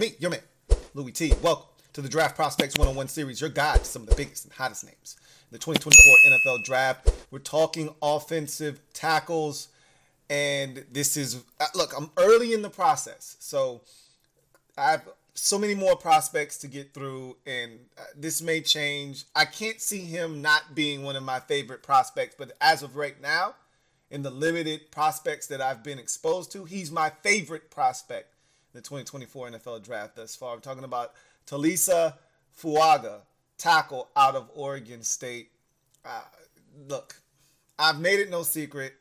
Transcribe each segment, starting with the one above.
me, your man, Louie T. Welcome to the Draft Prospects 101 series, your guide to some of the biggest and hottest names in the 2024 NFL Draft. We're talking offensive tackles, and this is, look, I'm early in the process, so I have so many more prospects to get through, and this may change. I can't see him not being one of my favorite prospects, but as of right now, in the limited prospects that I've been exposed to, he's my favorite prospect in the 2024 NFL Draft thus far. I'm talking about Taliese Fuaga, tackle out of Oregon State. Look, I've made it no secret.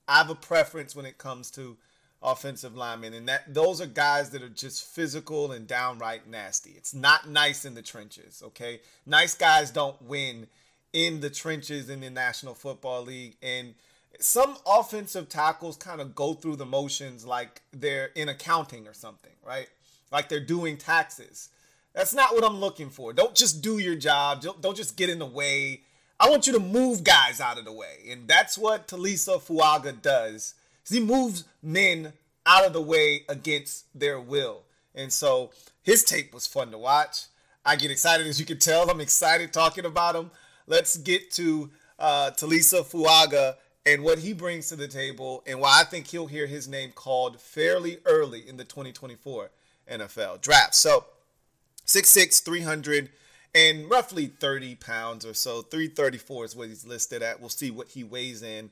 I have a preference when it comes to offensive linemen, and those are guys that are just physical and downright nasty. It's not nice in the trenches, okay? Nice guys don't win in the trenches in the National Football League, and some offensive tackles kind of go through the motions like they're in accounting or something, right? Like they're doing taxes. That's not what I'm looking for. Don't just do your job. Don't just get in the way. I want you to move guys out of the way, and that's what Taliese Fuaga does. He moves men out of the way against their will. And so his tape was fun to watch. I get excited, as you can tell. I'm excited talking about him. Let's get to Taliese Fuaga and what he brings to the table and why I think he'll hear his name called fairly early in the 2024 NFL Draft. So 6'6", 300, and roughly 30 pounds or so. 334 is what he's listed at. We'll see what he weighs in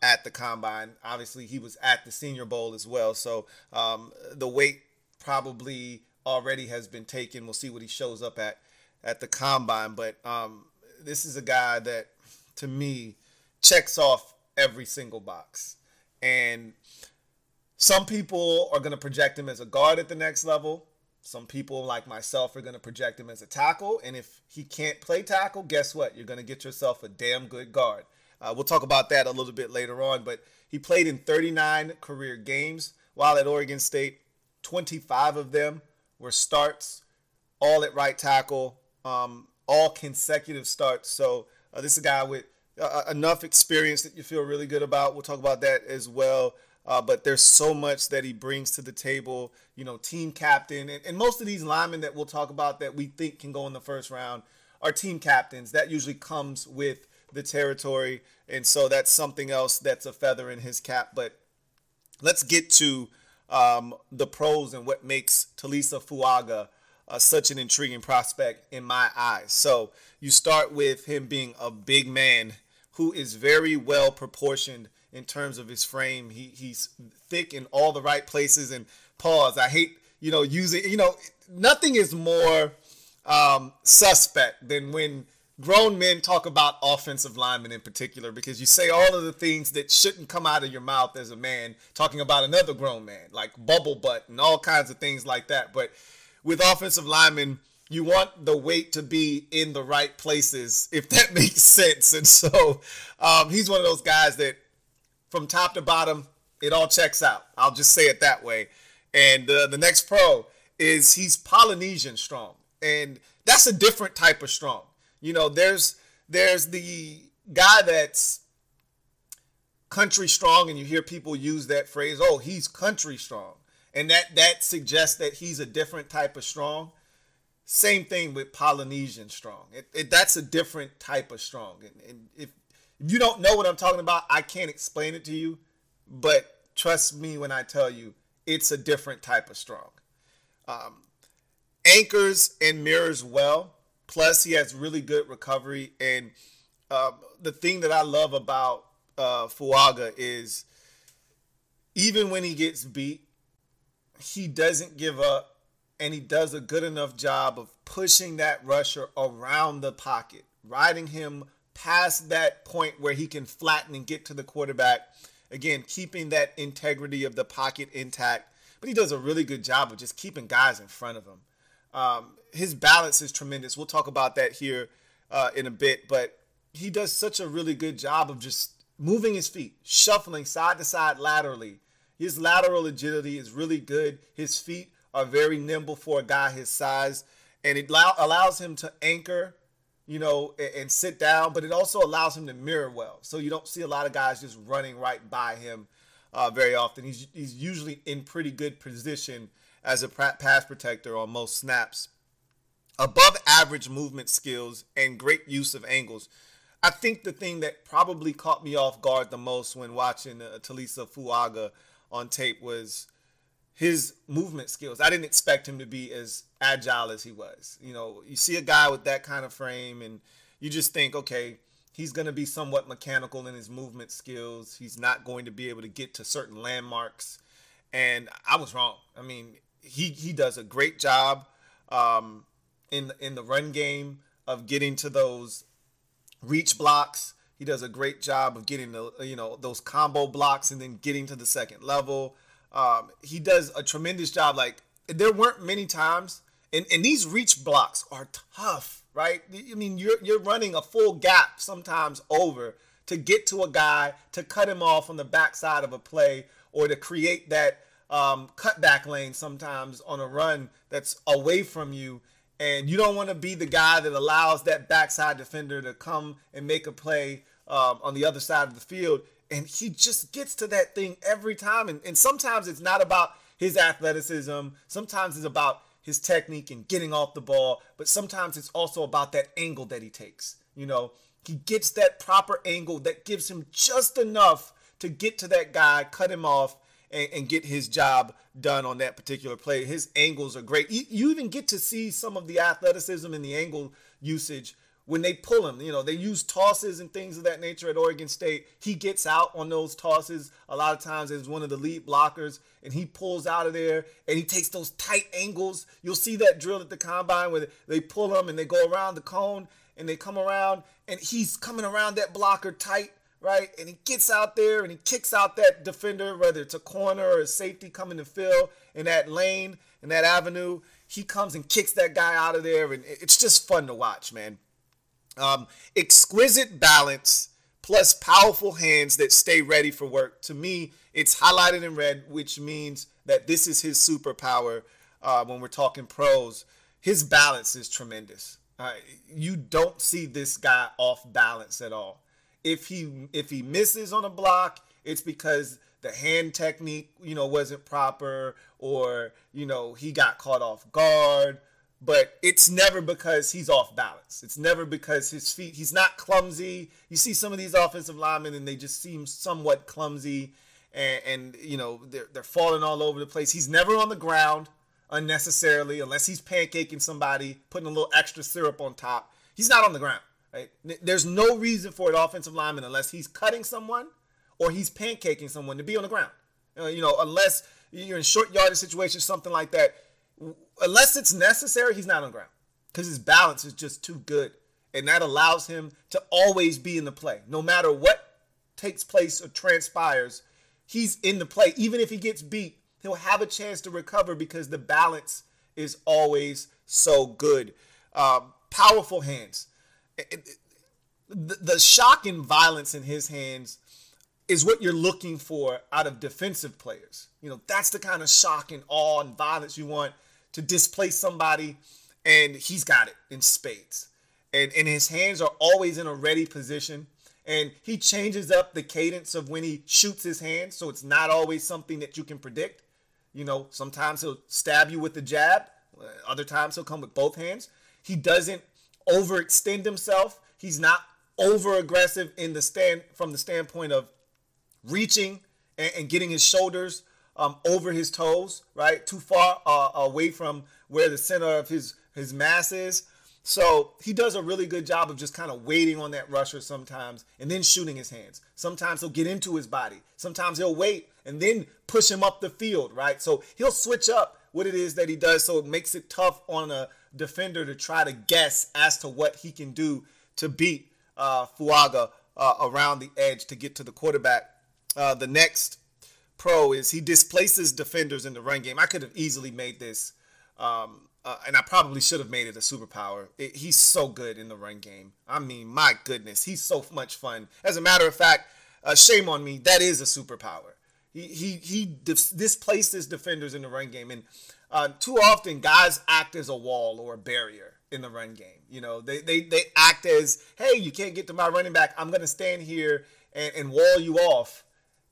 at the combine. Obviously, he was at the Senior Bowl as well, so the weight probably already has been taken. We'll see what he shows up at the combine, but this is a guy that, to me, checks off every single box. And some people are going to project him as a guard at the next level. Some people, like myself, are going to project him as a tackle, and if he can't play tackle, guess what? You're going to get yourself a damn good guard. We'll talk about that a little bit later on, but he played in 39 career games while at Oregon State. 25 of them were starts, all at right tackle, all consecutive starts. So this is a guy with enough experience that you feel really good about. We'll talk about that as well. But there's so much that he brings to the table, you know, team captain. And most of these linemen that we'll talk about that we think can go in the first round are team captains. That usually comes with the territory, and so that's something else that's a feather in his cap. But let's get to the pros and what makes Taliese Fuaga such an intriguing prospect in my eyes. So you start with him being a big man who is very well proportioned in terms of his frame. He's thick in all the right places. And pause, I hate, using, nothing is more suspect than when grown men talk about offensive linemen in particular, because you say all of the things that shouldn't come out of your mouth as a man talking about another grown man, like bubble butt and all kinds of things like that. But with offensive linemen, you want the weight to be in the right places, if that makes sense. And so he's one of those guys that from top to bottom, it all checks out. I'll just say it that way. And the next pro is he's Polynesian strong. And that's a different type of strong. There's the guy that's country strong, and you hear people use that phrase, oh, he's country strong. And that suggests that he's a different type of strong. Same thing with Polynesian strong. That's a different type of strong. And if you don't know what I'm talking about, I can't explain it to you. But trust me when I tell you, it's a different type of strong. Anchors and mirrors well. Plus, he has really good recovery. And the thing that I love about Fuaga is even when he gets beat, he doesn't give up, and he does a good enough job of pushing that rusher around the pocket, riding him past that point where he can flatten and get to the quarterback. Again, keeping that integrity of the pocket intact. But he does a really good job of just keeping guys in front of him. His balance is tremendous. We'll talk about that here in a bit. But he does such a really good job of just moving his feet, shuffling side to side laterally. His lateral agility is really good. His feet are very nimble for a guy his size. And it allows him to anchor, and sit down. But it also allows him to mirror well. So you don't see a lot of guys just running right by him very often. He's usually in pretty good position as a pass protector on most snaps. Above average movement skills and great use of angles. I think the thing that probably caught me off guard the most when watching Taliese Fuaga on tape was his movement skills. I didn't expect him to be as agile as he was. You know, you see a guy with that kind of frame and you just think, okay, he's going to be somewhat mechanical in his movement skills. He's not going to be able to get to certain landmarks. And I was wrong. I mean, he does a great job in the run game of getting to those reach blocks. He does a great job of getting those combo blocks and then getting to the second level. He does a tremendous job. Like, there weren't many times, and these reach blocks are tough, right? I mean, you're running a full gap sometimes over to get to a guy, to cut him off on the backside of a play, or to create that cutback lane sometimes on a run that's away from you. And you don't want to be the guy that allows that backside defender to come and make a play on the other side of the field. And he just gets to that thing every time. And sometimes it's not about his athleticism. Sometimes it's about his technique and getting off the ball. But sometimes it's also about that angle that he takes. You know, he gets that proper angle that gives him just enough to get to that guy, cut him off, and get his job done on that particular play. His angles are great. You even get to see some of the athleticism and the angle usage when they pull him. You know, they use tosses and things of that nature at Oregon State. He gets out on those tosses a lot of times as one of the lead blockers, and he pulls out of there, and he takes those tight angles. You'll see that drill at the combine where they pull him and they go around the cone and they come around, and he's coming around that blocker tight, right? And he gets out there and he kicks out that defender, whether it's a corner or a safety coming to fill in that lane, in that avenue. He comes and kicks that guy out of there, and it's just fun to watch, man. Exquisite balance plus powerful hands that stay ready for work. To me, it's highlighted in red, which means that this is his superpower when we're talking pros. His balance is tremendous. You don't see this guy off balance at all. If he misses on a block, it's because the hand technique, wasn't proper, or, he got caught off guard. But it's never because he's off balance. It's never because he's not clumsy. You see some of these offensive linemen and they just seem somewhat clumsy and they're falling all over the place. He's never on the ground unnecessarily unless he's pancaking somebody, putting a little extra syrup on top. He's not on the ground. Right? There's no reason for an offensive lineman unless he's cutting someone or he's pancaking someone to be on the ground. Unless you're in short yardage situations, something like that. Unless it's necessary, he's not on the ground because his balance is just too good. And that allows him to always be in the play. No matter what takes place or transpires, he's in the play. Even if he gets beat, he'll have a chance to recover because the balance is always so good. Powerful hands. The shock and violence in his hands is what you're looking for out of defensive players. That's the kind of shock and awe and violence you want to displace somebody, and he's got it in spades. And his hands are always in a ready position, and he changes up the cadence of when he shoots his hands, so it's not always something that you can predict. Sometimes he'll stab you with the jab. Other times he'll come with both hands. He doesn't overextend himself. He's not over aggressive from the standpoint of reaching and getting his shoulders over his toes, right? Too far away from where the center of his mass is. So he does a really good job of just kind of waiting on that rusher sometimes and then shooting his hands. Sometimes he'll get into his body. Sometimes he'll wait and then push him up the field, right? So he'll switch up what it is that he does, so it makes it tough on a defender to try to guess as to what he can do to beat Fuaga around the edge to get to the quarterback. The next pro is he displaces defenders in the run game. I could have easily made this, and I probably should have made it a superpower. He's so good in the run game. I mean, my goodness, he's so much fun. As a matter of fact, shame on me, that is a superpower. He displaces defenders in the run game, and too often guys act as a wall or a barrier in the run game. They act as, hey, you can't get to my running back. I'm going to stand here and wall you off.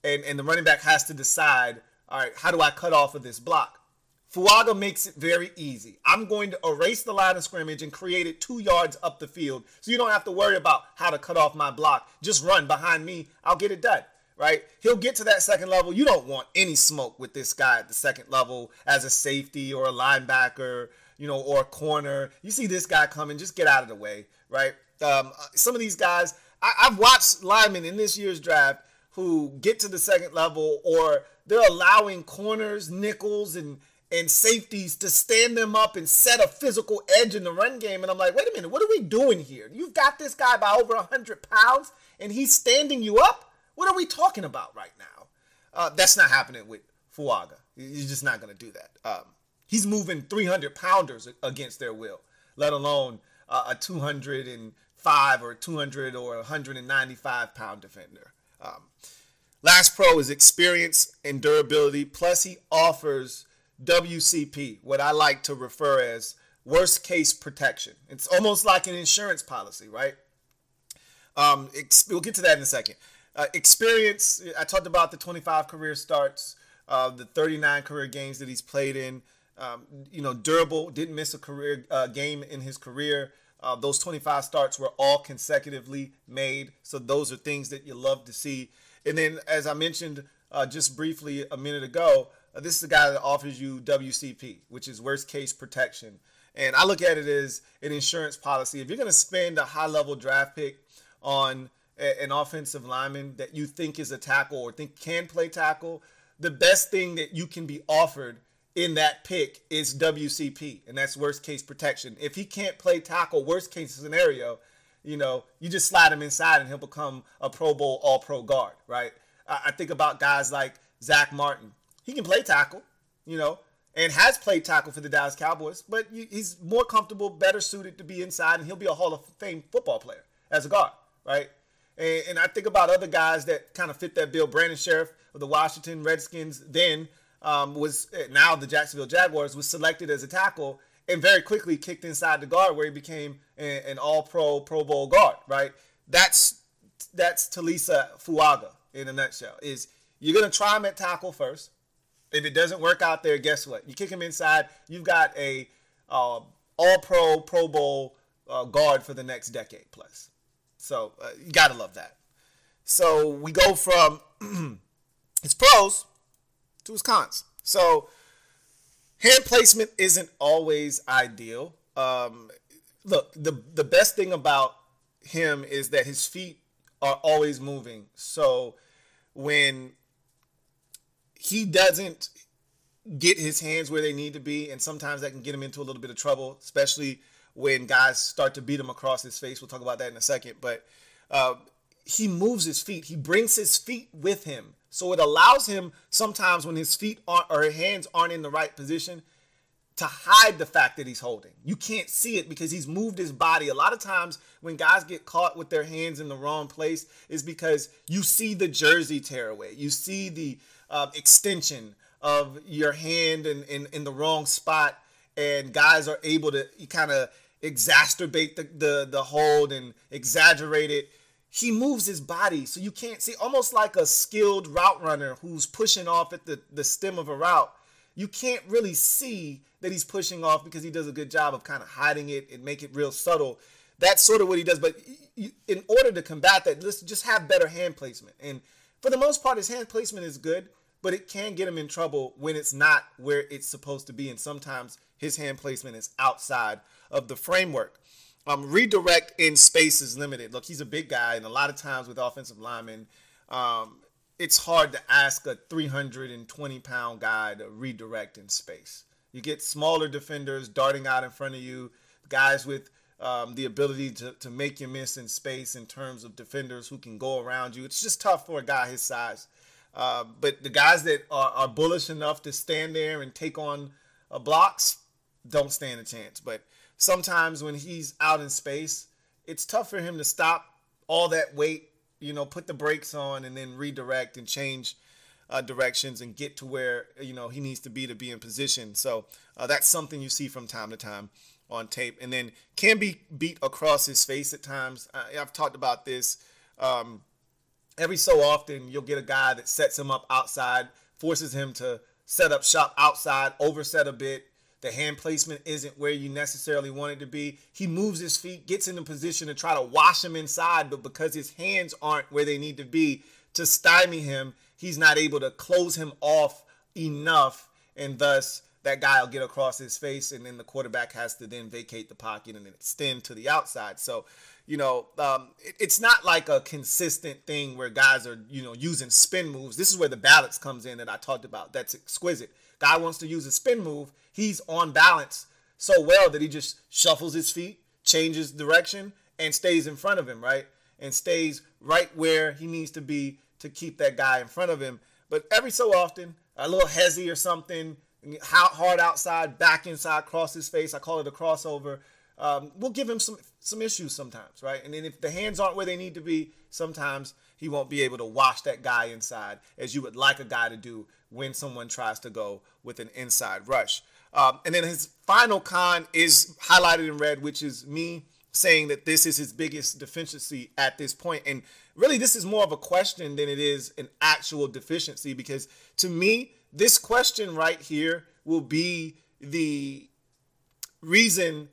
And the running back has to decide, all right, how do I cut off of this block? Fuaga makes it very easy. I'm going to erase the line of scrimmage and create it 2 yards up the field so you don't have to worry about how to cut off my block. Just run behind me. I'll get it done, right? He'll get to that second level. You don't want any smoke with this guy at the second level as a safety or a linebacker, you know, or a corner. You see this guy coming, just get out of the way, right? Some of these guys, I've watched linemen in this year's draft who get to the second level, or they're allowing corners, nickels, and safeties to stand them up and set a physical edge in the run game. And I'm like, wait a minute, what are we doing here? You've got this guy by over 100 pounds and he's standing you up? What are we talking about right now? That's not happening with Fuaga. He's just not going to do that. He's moving 300-pounders against their will, let alone a 205 or 200 or 195-pound defender. Last pro is experience and durability, plus he offers WCP, what I like to refer as worst case protection. It's almost like an insurance policy, right? We'll get to that in a second. Experience, I talked about the 25 career starts, the 39 career games that he's played in. You know, durable, didn't miss a career game in his career. Those 25 starts were all consecutively made. So those are things that you love to see. And then, as I mentioned just briefly a minute ago, this is the guy that offers you WCP, which is worst case protection. And I look at it as an insurance policy. If you're going to spend a high-level draft pick on an offensive lineman that you think is a tackle or think can play tackle, the best thing that you can be offered in that pick is WCP, and that's worst case protection. If he can't play tackle, worst case scenario, you know, you just slide him inside and he'll become a Pro Bowl All-Pro guard, right? I think about guys like Zach Martin. He can play tackle, you know, and has played tackle for the Dallas Cowboys, but he's more comfortable, better suited to be inside, and he'll be a Hall of Fame football player as a guard, right? And I think about other guys that kind of fit that bill. Brandon Sheriff of the Washington Redskins then was now the Jacksonville Jaguars, was selected as a tackle and very quickly kicked inside the guard where he became an all-pro, Pro Bowl guard, right? That's Taliese Fuaga in a nutshell. Is you're going to try him at tackle first. If it doesn't work out there, guess what? You kick him inside, you've got a all-pro, Pro Bowl guard for the next decade plus. So you got to love that. So we go from his pros to his cons. So hand placement isn't always ideal. Look, the best thing about him is that his feet are always moving. So when he doesn't get his hands where they need to be, and sometimes that can get him into a little bit of trouble, especially when guys start to beat him across his face. We'll talk about that in a second. But he moves his feet. He brings his feet with him. So it allows him sometimes when his feet aren't, or his hands aren't in the right position, to hide the fact that he's holding. You can't see it because he's moved his body. A lot of times when guys get caught with their hands in the wrong place is because you see the jersey tear away. You see the extension of your hand in the wrong spot, and guys are able to kind of exacerbate the hold and exaggerate it. He moves his body so you can't see, almost like a skilled route runner who's pushing off at the stem of a route. You can't really see that he's pushing off because he does a good job of kind of hiding it and make it real subtle. That's sort of what he does. But in order to combat that, let's just have better hand placement. And for the most part, his hand placement is good, but it can get him in trouble when it's not where it's supposed to be. And sometimes his hand placement is outside of the framework. Redirect in space is limited. Look, he's a big guy, and a lot of times with offensive linemen, it's hard to ask a 320-pound guy to redirect in space. You get smaller defenders darting out in front of you, guys with the ability to make you miss in space in terms of defenders who can go around you. It's just tough for a guy his size. But the guys that are bullish enough to stand there and take on blocks don't stand a chance. But sometimes when he's out in space, it's tough for him to stop all that weight, you know, put the brakes on and then redirect and change directions and get to where, you know, he needs to be in position. So that's something you see from time to time on tape. And then can be beat across his face at times. I've talked about this. Every so often you'll get a guy that sets him up outside, forces him to set up shop outside, overset a bit. The hand placement isn't where you necessarily want it to be. He moves his feet, gets in a position to try to wash him inside, but because his hands aren't where they need to be to stymie him, he's not able to close him off enough, and thus that guy will get across his face, and then the quarterback has to then vacate the pocket and then extend to the outside. So, it's not like a consistent thing where guys are, using spin moves. This is where the balance comes in that I talked about. That's exquisite. Guy wants to use a spin move. He's on balance so well that he just shuffles his feet, changes direction, and stays in front of him, right? And stays right where he needs to be to keep that guy in front of him. But every so often, a little hezzy or something, hard outside, back inside, cross his face. I call it a crossover. We'll give him some issues sometimes, right? And then if the hands aren't where they need to be, sometimes he won't be able to wash that guy inside as you would like a guy to do when someone tries to go with an inside rush. And then his final con is highlighted in red, which is me saying that this is his biggest deficiency at this point. And really, this is more of a question than it is an actual deficiency, because to me, this question right here will be the reason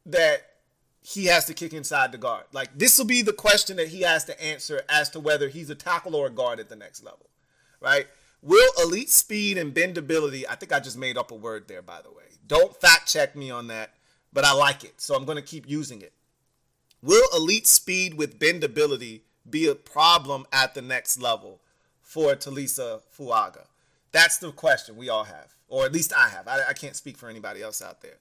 that he has to kick inside the guard. Like, this will be the question that he has to answer as to whether he's a tackle or a guard at the next level, right? Will elite speed and bendability, I think I just made up a word there, by the way. Don't fact check me on that, but I like it, so I'm going to keep using it. Will elite speed with bendability be a problem at the next level for Taliese Fuaga? That's the question we all have, or at least I have. I can't speak for anybody else out there.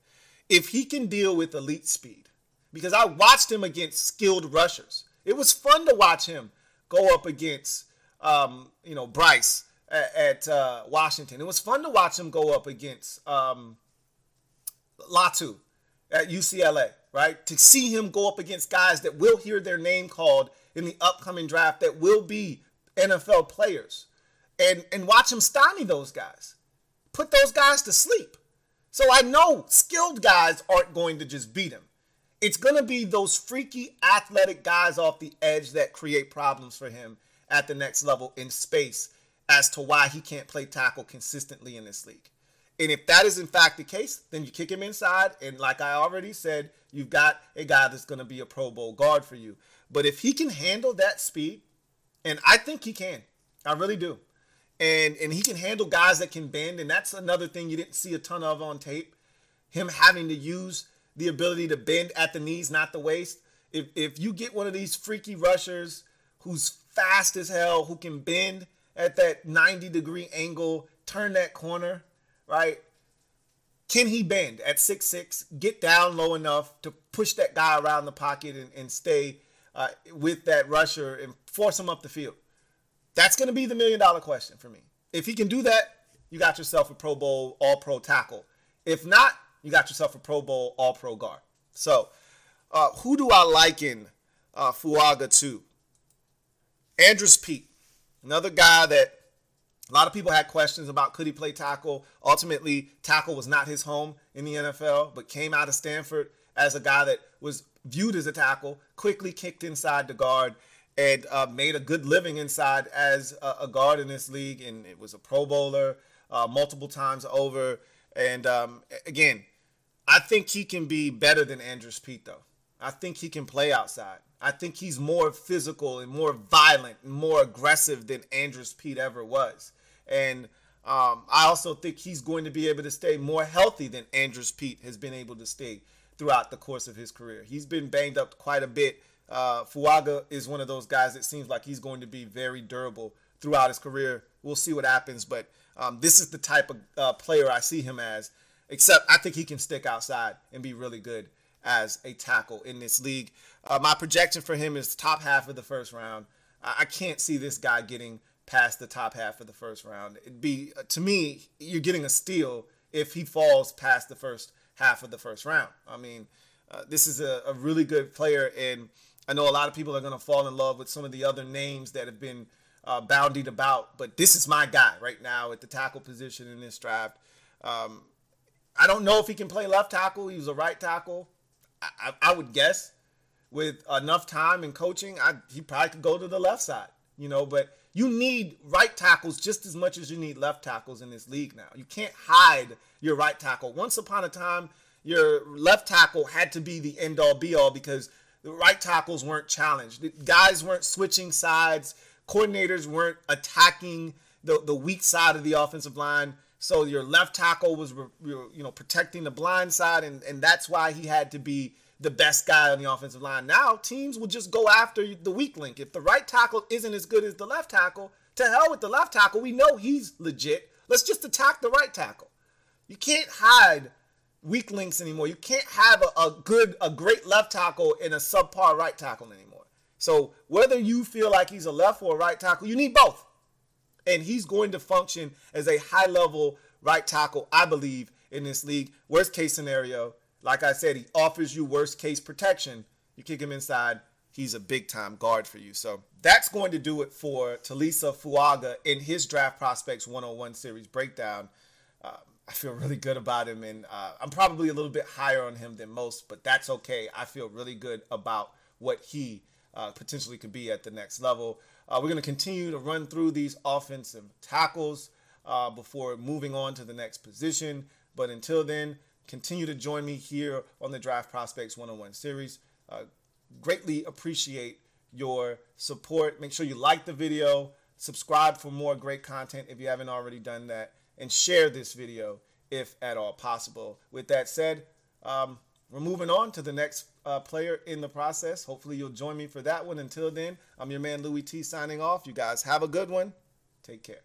If he can deal with elite speed, because I watched him against skilled rushers. It was fun to watch him go up against, Bryce at Washington. It was fun to watch him go up against Latu at UCLA, right? To see him go up against guys that will hear their name called in the upcoming draft, that will be NFL players, and watch him stymie those guys, put those guys to sleep. So I know skilled guys aren't going to just beat him. It's going to be those freaky athletic guys off the edge that create problems for him at the next level in space as to why he can't play tackle consistently in this league. And if that is in fact the case, then you kick him inside. And like I already said, you've got a guy that's going to be a Pro Bowl guard for you. But if he can handle that speed, and I think he can, I really do. And he can handle guys that can bend. And that's another thing you didn't see a ton of on tape. Him having to use the ability to bend at the knees, not the waist. If you get one of these freaky rushers who's fast as hell, who can bend at that 90-degree angle, turn that corner, right? Can he bend at 6'6", get down low enough to push that guy around the pocket and stay with that rusher and force him up the field? That's going to be the million-dollar question for me. If he can do that, you got yourself a Pro Bowl All-Pro tackle. If not, you got yourself a Pro Bowl All-Pro guard. So, who do I liken Fuaga to? Andrus Peat, another guy that a lot of people had questions about. Could he play tackle? Ultimately, tackle was not his home in the NFL, but came out of Stanford as a guy that was viewed as a tackle, quickly kicked inside the guard, and made a good living inside as a guard in this league. And it was a Pro Bowler multiple times over. And again, I think he can be better than Andrus Peat, though. I think he can play outside. I think he's more physical and more violent and more aggressive than Andrus Peat ever was. And I also think he's going to be able to stay more healthy than Andrus Peat has been able to stay throughout the course of his career. He's been banged up quite a bit. Fuaga is one of those guys that seems like he's going to be very durable throughout his career. We'll see what happens, but this is the type of player I see him as, except I think he can stick outside and be really good as a tackle in this league. My projection for him is top half of the first round. I can't see this guy getting past the top half of the first round. It'd be, to me, you're getting a steal if he falls past the first half of the first round. I mean, this is a really good player, and I know a lot of people are going to fall in love with some of the other names that have been boundied about, but this is my guy right now at the tackle position in this draft. I don't know if he can play left tackle. He was a right tackle. I would guess with enough time and coaching, he probably could go to the left side, but You need right tackles just as much as you need left tackles in this league now. You can't hide your right tackle. Once upon a time, your left tackle had to be the end-all be-all because the right tackles weren't challenged. The guys weren't switching sides. Coordinators weren't attacking the weak side of the offensive line. So your left tackle was protecting the blind side, and that's why he had to be the best guy on the offensive line. Now teams will just go after the weak link. If the right tackle isn't as good as the left tackle, to hell with the left tackle. We know he's legit. Let's just attack the right tackle. You can't hide weak links anymore. You can't have a great left tackle and a subpar right tackle anymore. So whether you feel like he's a left or a right tackle, you need both. And he's going to function as a high-level right tackle, I believe, in this league. Worst case scenario, like I said, he offers you worst case protection. You kick him inside, he's a big-time guard for you. So that's going to do it for Taliese Fuaga in his Draft Prospects 101 series breakdown. I feel really good about him, and I'm probably a little bit higher on him than most, but that's okay. I feel really good about what he potentially could be at the next level. We're going to continue to run through these offensive tackles before moving on to the next position. But until then, continue to join me here on the Draft Prospects 101 series. Greatly appreciate your support. Make sure you like the video, subscribe for more great content if you haven't already done that, and share this video if at all possible. With that said, we're moving on to the next player in the process. Hopefully you'll join me for that one. Until then, I'm your man Louie T signing off. You guys have a good one. Take care.